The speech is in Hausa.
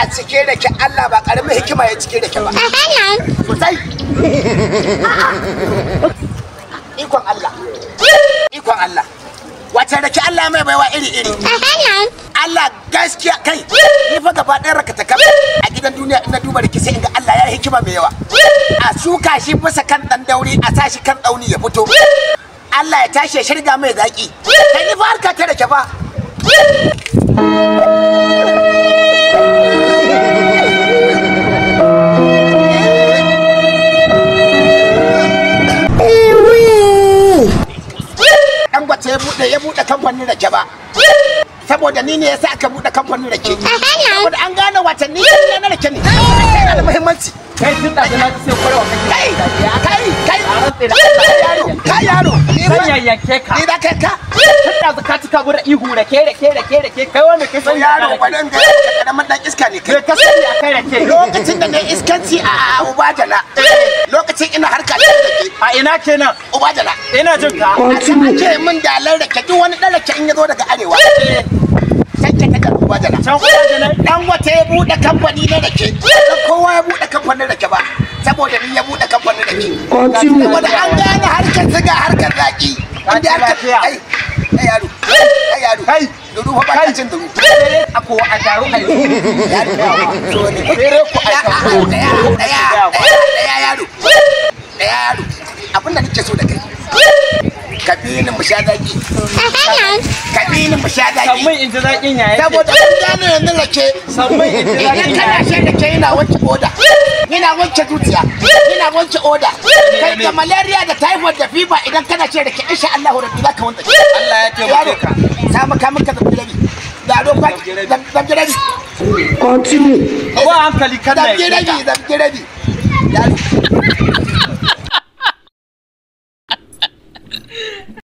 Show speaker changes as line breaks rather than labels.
a cike da ke Allah ba karamin hikima ya cike da ke ba. Sosai. Ikon Allah. Ikon Allah. Wace da ke Allah mai baiwa iri-iri. Allah gaskiya kai. Ni fa gaba ɗayan rakata kam a gidan duniya ina duba da ke sai in ga Allah ya hikima mai yawa. A suka shi bisa kan ɗan dauri a sa shi kan ɗauni ya fito. Allah ya tashi ya shirga mai zaki. Kai ni fa harka ta da ke fa. Dangote ya buɗe kamfanin rake ba. Saboda ni ne ya sa aka buɗe kamfanin rake. Saboda an gane watanni na rake ne. Yana da muhimmanci.
Kai tun da na sai kwarewa
kai yaro
san yayyanke ka
ni da kai ka
tun da ka cika gurin ihu da ke kai wanda ke san
yaro wannan ga karaman dan iska ne kai
ka sani akai da ke
lokacin da ne iskanci a Ubajana lokacin ina harka da rake
a ina kenan
Ubajana
ina jin ka
ce min dalar rake duk wani dan rake in ya zo daga arewa sai ka daga Ubajana
can Ubajana
Dangote ya bude kamfani na rake kowa ya bude kamfanin rake ba saboda ni ya bude kamfanin rake saboda an gane harkar siga harkar zaki inda harkar ai yaro
kai
duru fa ba cin duru
ako a taro ai
yaro
fere ku ai
yaro abinda nake so da kai kabinin mu sha zaki kabinin mu sha zaki
samun in ji zakin yaya
saboda mun gane yanzu rake
samun in ji zakin
kana shan rake yana wanke oda yana wanke zuciya yana wanke oda kai da malaria da typhoid da fever idan kana shan rake insha Allah rabbi zaka wanke
Allah ya taimake ka
sa maka maka da rabi da roƙa da rabi
continue
ba hankali kada ya
da rabi yaro